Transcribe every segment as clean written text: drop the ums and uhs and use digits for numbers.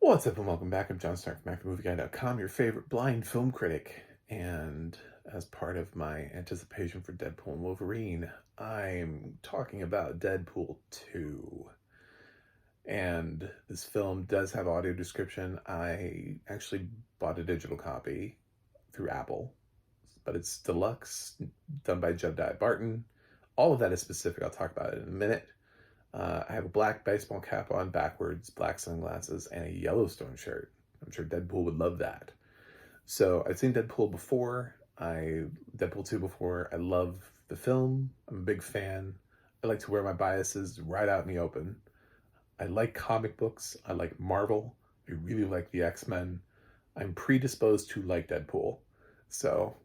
What's up and welcome back. I'm John Stark from MacTheMovieGuy.com, your favorite blind film critic. And as part of my anticipation for Deadpool and Wolverine, I'm talking about Deadpool 2. And this film does have audio description. I actually bought a digital copy through Apple, but it's deluxe, done by Jebediah Barton. All of that is specific. I'll talk about it in a minute. I have a black baseball cap on backwards, black sunglasses, and a Yellowstone shirt. I'm sure Deadpool would love that. So I've seen Deadpool before. Deadpool 2 before. I love the film. I'm a big fan. I like to wear my biases right out in the open. I like comic books. I like Marvel. I really like the X-Men. I'm predisposed to like Deadpool. So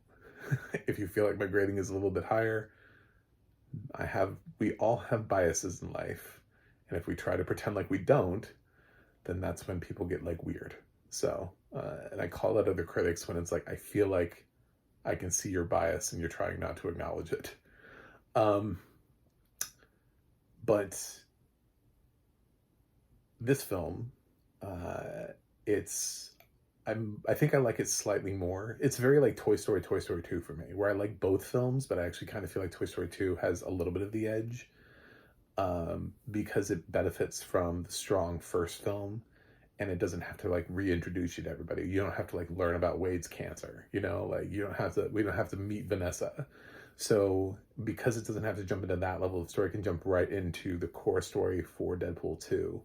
if you feel like my grading is a little bit higher, we all have biases in life. And if we try to pretend like we don't, then that's when people get like weird. So, and I call out other critics when it's like, I feel like I can see your bias and you're trying not to acknowledge it. But this film, I think I like it slightly more. It's very like Toy Story 2 for me, where I like both films, but I actually kind of feel like Toy Story 2 has a little bit of the edge, because it benefits from the strong first film, and it doesn't have to like reintroduce you to everybody. You don't have to like learn about Wade's cancer, like we don't have to meet Vanessa. So because it doesn't have to jump into that level of story, it can jump right into the core story for Deadpool 2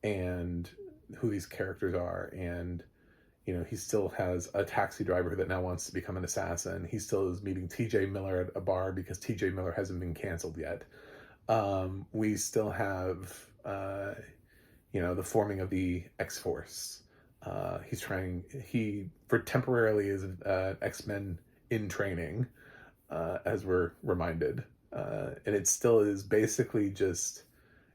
and who these characters are. And he still has a taxi driver that now wants to become an assassin. He still is meeting TJ Miller at a bar because TJ Miller hasn't been canceled yet. We still have, the forming of the X-Force. He for temporarily is X-Men in training, as we're reminded. And it still is basically just,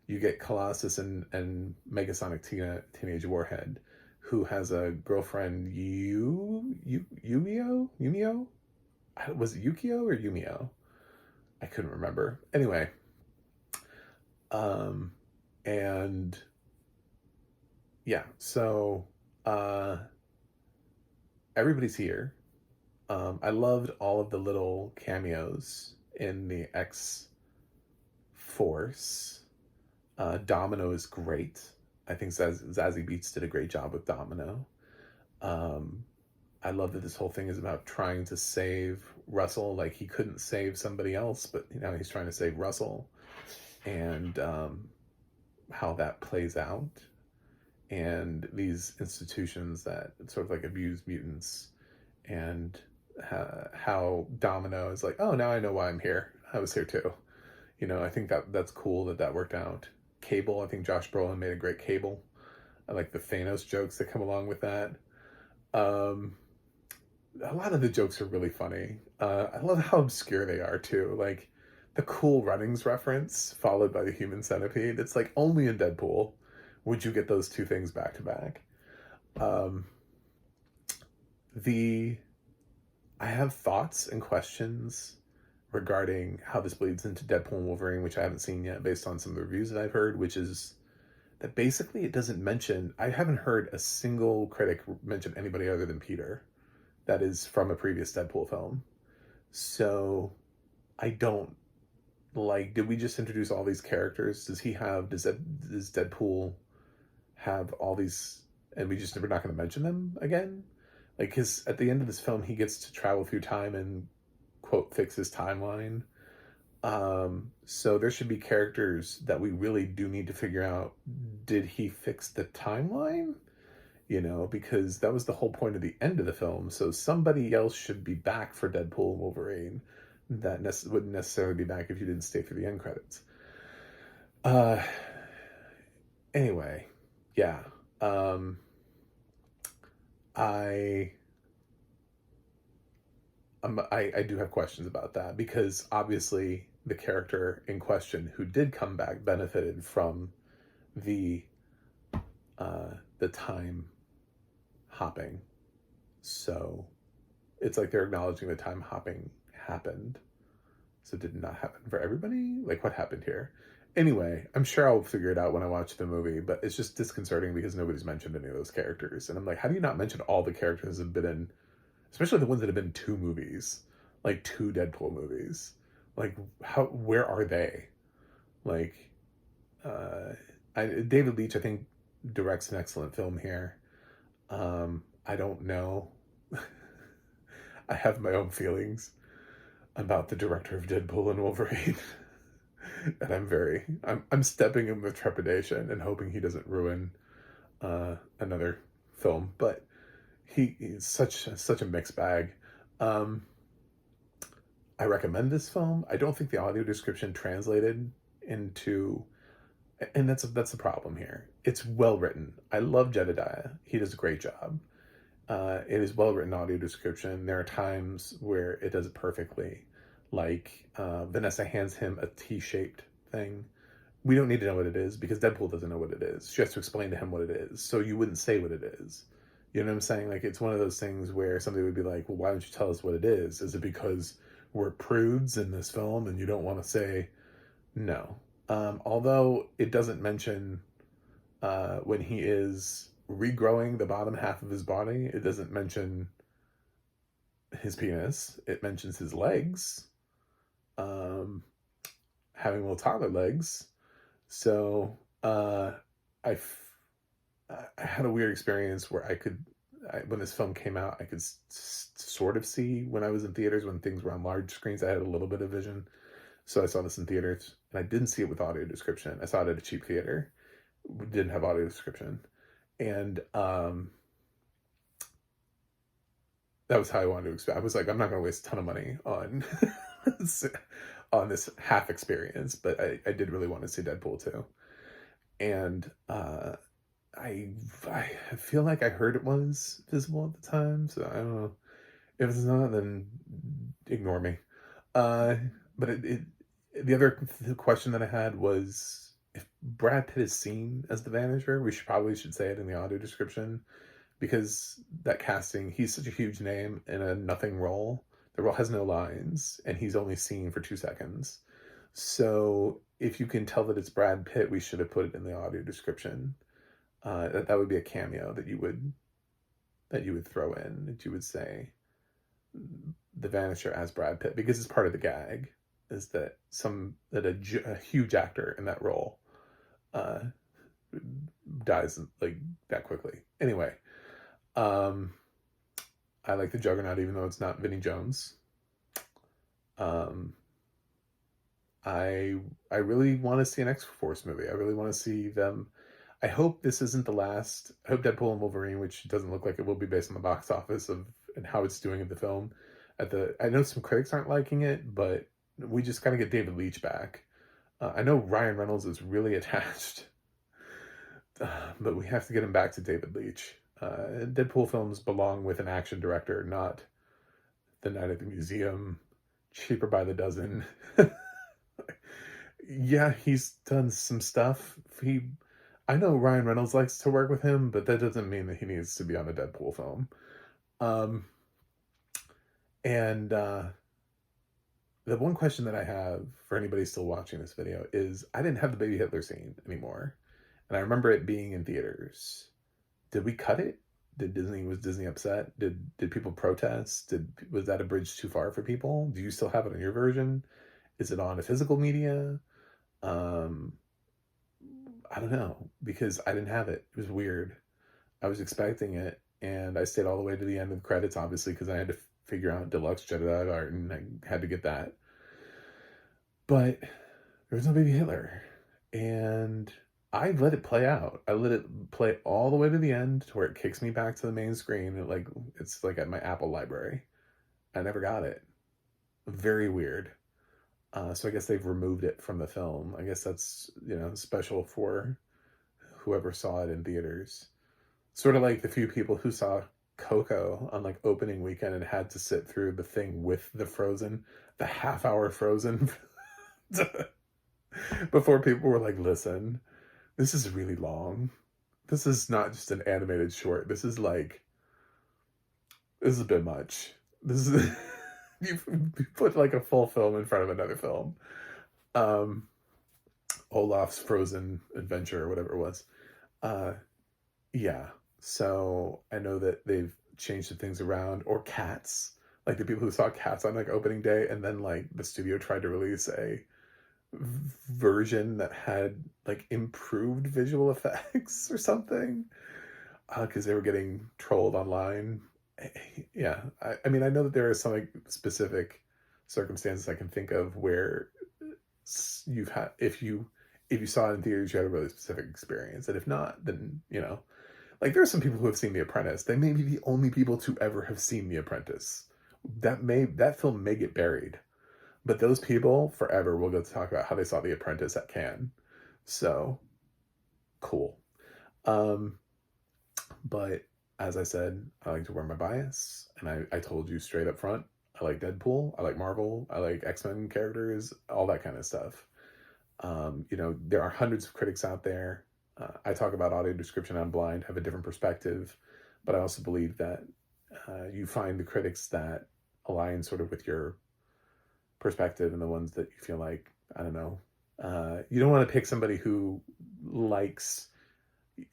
you get Colossus and Megasonic Teenage Warhead, who has a girlfriend, Yumio? Was it Yukio or Yumio? I couldn't remember. Anyway, and yeah, so everybody's here. I loved all of the little cameos in the X-Force. Domino is great. I think Zazie Beetz did a great job with Domino. I love that this whole thing is about trying to save Russell. Like, he couldn't save somebody else, but he's trying to save Russell, and how that plays out, and these institutions that sort of like abuse mutants, and how Domino is like, oh, now I know why I'm here. I was here too. I think that's cool that worked out. Cable, I think Josh Brolin made a great Cable. I like the Thanos jokes that come along with that. A lot of the jokes are really funny. I love how obscure they are too. Like the Cool Runnings reference followed by the Human Centipede. It's like only in Deadpool would you get those two things back to back. I have thoughts and questions regarding how this bleeds into Deadpool and Wolverine, which I haven't seen yet based on some of the reviews that I've heard, which is that basically it doesn't mention, I haven't heard a single critic mention anybody other than Peter that is from a previous Deadpool film. So I don't did we just introduce all these characters? Does Deadpool have all these, and we're not going to mention them again? Like, because at the end of this film, he gets to travel through time and quote fix his timeline. So there should be characters that we really do need to figure out, did he fix the timeline? Because that was the whole point of the end of the film. So somebody else should be back for Deadpool and Wolverine that wouldn't necessarily be back if you didn't stay for the end credits. Anyway, yeah. I do have questions about that, because obviously the character in question who did come back benefited from the time hopping. So it's like they're acknowledging the time hopping happened. So did it not happen for everybody? Like, what happened here? Anyway, I'm sure I'll figure it out when I watch the movie, but it's just disconcerting because nobody's mentioned any of those characters. And I'm like, how do you not mention all the characters that have been in, especially the ones that have been in two movies, like two Deadpool movies? Like, where are they? Like, uh, David Leitch, I think, directs an excellent film here. I don't know. I have my own feelings about the director of Deadpool and Wolverine. And I'm stepping in with trepidation and hoping he doesn't ruin another film. But he's such a mixed bag. Um, I recommend this film. I don't think the audio description translated into, and that's the problem here. It's well written. I love Jedediah. He does a great job. It is well written audio description. There are times where it does it perfectly. Like Vanessa hands him a T-shaped thing. We don't need to know what it is because Deadpool doesn't know what it is. She has to explain to him what it is. So you wouldn't say what it is. You know what I'm saying? Like, it's one of those things where somebody would be like, well, why don't you tell us what it is? Is it because we're prudes in this film and you don't want to say no? Although it doesn't mention when he is regrowing the bottom half of his body, it doesn't mention his penis. It mentions his legs, having little toddler legs. So I had a weird experience where when this film came out, I could sort of see when I was in theaters, when things were on large screens, I had a little bit of vision. So I saw this in theaters, and I didn't see it with audio description. I saw it at a cheap theater. We didn't have audio description. And that was how I wanted to expect. I was like, I'm not going to waste a ton of money on on this half experience, but I did really want to see Deadpool too. And I feel like I heard it was visible at the time, so I don't know. If it's not, then ignore me. But the other question that I had was, if Brad Pitt is seen as the Vanisher, we probably should say it in the audio description, because that casting, he's such a huge name in a nothing role. The role has no lines, and he's only seen for 2 seconds. So if you can tell that it's Brad Pitt, we should have put it in the audio description. That would be a cameo that you would throw in, that you would say the Vanisher as Brad Pitt, because it's part of the gag is that a huge actor in that role dies like that quickly. Anyway, I like the Juggernaut even though it's not Vinnie Jones. I really want to see an X-Force movie. I really want to see them. I hope this isn't the last. I hope Deadpool and Wolverine, which doesn't look like it will be based on the box office and how it's doing in the film. I know some critics aren't liking it, but we just got to get David Leitch back. I know Ryan Reynolds is really attached, but we have to get him back to David Leitch. Deadpool films belong with an action director, not the Night at the Museum, Cheaper by the Dozen. Yeah, he's done some stuff. I know Ryan Reynolds likes to work with him, but that doesn't mean that he needs to be on a Deadpool film. And the one question that I have for anybody still watching this video is, I didn't have the baby Hitler scene anymore. And I remember it being in theaters. Did we cut it? Was Disney upset? Did people protest? Was that a bridge too far for people? Do you still have it on your version? Is it on a physical media? I don't know, because I didn't have it. It was weird. I was expecting it, and I stayed all the way to the end of the credits, obviously, because I had to figure out deluxe Jedediah art, and I had to get that. But there was no baby Hitler, and I let it play out. I let it play all the way to the end, to where it kicks me back to the main screen. It's like at my Apple library. I never got it. Very weird. So I guess they've removed it from the film. I guess that's, special for whoever saw it in theaters. Sort of like the few people who saw Coco on opening weekend and had to sit through the thing with the half-hour Frozen before people were like, listen, this is really long. This is not just an animated short. This is a bit much. This is you put a full film in front of another film. Olaf's Frozen Adventure or whatever it was. Uh, yeah. So I know that they've changed the things around, or Cats. Like the people who saw Cats on like opening day, and then like the studio tried to release a version that had like improved visual effects or something because they were getting trolled online. Yeah, I mean, I know that there are some like specific circumstances I can think of where you've had if you saw it in theaters, you had a really specific experience, and if not, then like there are some people who have seen The Apprentice. They may be the only people to ever have seen The Apprentice. That film may get buried, but those people forever will go to talk about how they saw The Apprentice at Cannes. So cool. Um, but as I said, I like to wear my bias, and I told you straight up front, I like Deadpool, I like Marvel, I like X-Men characters, all that kind of stuff. There are hundreds of critics out there. I talk about audio description on Blind, have a different perspective, but I also believe that you find the critics that align sort of with your perspective and the ones that you feel like, I don't know, you don't want to pick somebody who likes,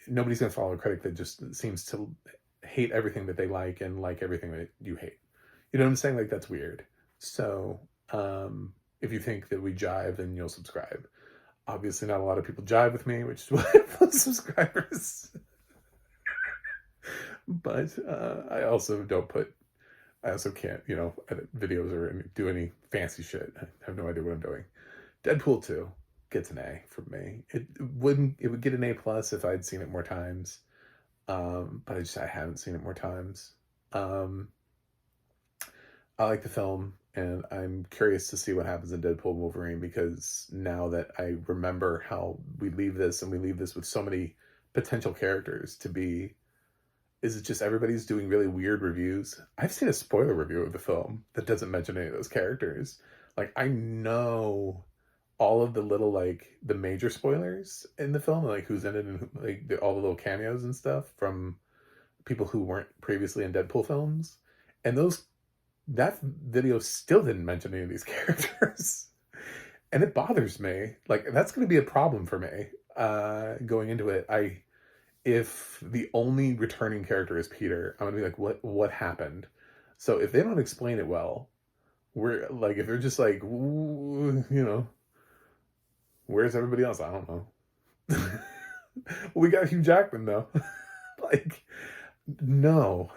nobody's going to follow a critic that just seems to hate everything that they like and like everything that you hate. You know what I'm saying? Like, that's weird. So if you think that we jive, then you'll subscribe. Obviously not a lot of people jive with me, which is why I have subscribers. But I also can't, edit videos or do any fancy shit. I have no idea what I'm doing. Deadpool 2 gets an A from me. It would get an A plus if I'd seen it more times. But I haven't seen it more times. I like the film, and I'm curious to see what happens in Deadpool and Wolverine, because now that I remember how we leave this with so many potential characters to be, is it just everybody's doing really weird reviews? I've seen a spoiler review of the film that doesn't mention any of those characters. Like, I know all of the little, like, the major spoilers in the film, like who's in it and all the little cameos and stuff from people who weren't previously in Deadpool films. And that video still didn't mention any of these characters. And it bothers me. Like, that's going to be a problem for me going into it. If the only returning character is Peter, I'm going to be like, what happened? So if they don't explain it well, we're like, if they're just like, where's everybody else? I don't know. We got Hugh Jackman though. Like, no.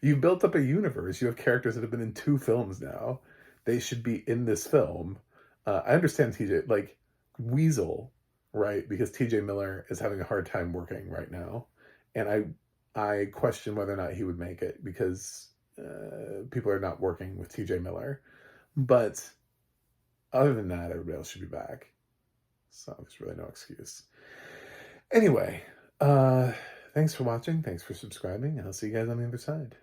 You built up a universe. You have characters that have been in 2 films now. They should be in this film. I understand TJ, like Weasel, right? Because TJ Miller is having a hard time working right now. And I question whether or not he would make it, because people are not working with TJ Miller. But other than that, everybody else should be back. So there's really no excuse. Anyway, thanks for watching. Thanks for subscribing. I'll see you guys on the other side.